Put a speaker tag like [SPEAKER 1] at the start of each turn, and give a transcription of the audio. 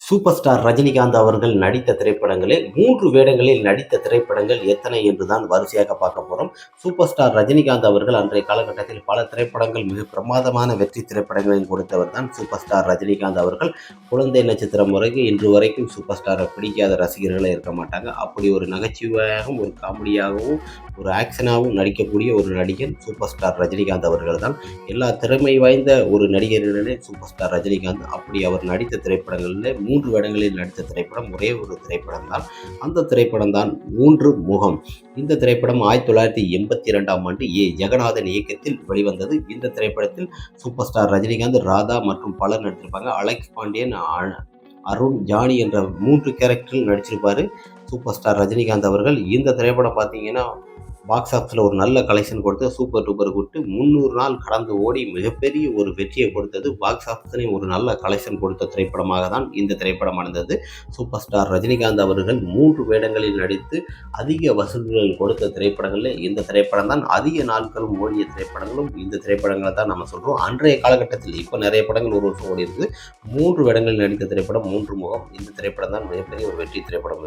[SPEAKER 1] Super star Rajinikanth அவர்கள் நடித்த திரைப்படங்களில் 3 வேடங்களில் நடித்த திரைப்படங்கள் எத்தனை என்றுதான் வரிசையாக பார்க்க போறோம். சூப்பர் ஸ்டார் ரஜினிகாந்த் அவர்கள் அன்றைய காலகட்டத்தில் பல திரைப்படங்கள் மிக பிரமாதமான வெற்றி திரைப்படங்களையும் கொடுத்தவர் தான் சூப்பர் ஸ்டார் ரஜினிகாந்த் அவர்கள். குழந்தை நட்சத்திரம் வரைக்கும் இன்று வரைக்கும் சூப்பர் ஸ்டாரை பிடிக்காத ரசிகர்களே இருக்க மாட்டாங்க. அப்படி ஒரு நகைச்சுவையாகவும், ஒரு காமெடியாகவும், ஒரு ஆக்ஷனாகவும் நடிக்கக்கூடிய ஒரு நடிகர் சூப்பர் ஸ்டார் ரஜினிகாந்த் அவர்கள் தான். எல்லா திறமை வாய்ந்த ஒரு நடிகர்களிலே சூப்பர் ஸ்டார் ரஜினிகாந்த். அப்படி அவர் நடித்த திரைப்படங்களில் 3 வேடங்களில் நடித்த திரைப்படம் ஒரே ஒரு திரைப்படம் தான். அந்த திரைப்படம் தான் 3 முகம். இந்த திரைப்படம் 1982ஆம் ஆண்டு ஜெகநாதன் இயக்கத்தில் வெளிவந்தது. இந்த திரைப்படத்தில் சூப்பர் ஸ்டார் ரஜினிகாந்த், ராதா மற்றும் பலர் நடித்திருப்பாங்க. அலெக்ஸ் பாண்டியன், அருண், ஜானி என்ற 3 கேரக்டரில் நடிச்சிருப்பாரு சூப்பர் ஸ்டார் ரஜினிகாந்த் அவர்கள். இந்த திரைப்படம் பார்த்தீங்கன்னா பாக்ஸ் ஆஃபீஸில் ஒரு நல்ல கலெக்ஷன் கொடுத்து சூப்பர் டூப்பர் கொடுத்து 300 நாள் கடந்து ஓடி மிகப்பெரிய ஒரு வெற்றியை கொடுத்தது. பாக்ஸ் ஆஃபீஸ்லேயும் ஒரு நல்ல கலெக்ஷன் கொடுத்த திரைப்படமாக தான் இந்த திரைப்படம் இருந்தது. சூப்பர் ஸ்டார் ரஜினிகாந்த் அவர்கள் 3 வேடங்களில் நடித்து அதிக வசூல்கள் கொடுத்த திரைப்படங்களில் இந்த திரைப்படம் தான். அதிக நாட்களும் ஓடிய திரைப்படங்களும் இந்த திரைப்படங்களை தான் நம்ம சொல்கிறோம். அன்றைய காலகட்டத்தில் இப்போ நிறைய படங்கள் ஒரு வருஷம் ஓடி இருக்குது. 3 வேடங்களில் நடித்த திரைப்படம் 3 முகம். இந்த திரைப்படம் தான் மிகப்பெரிய ஒரு வெற்றி திரைப்படம்.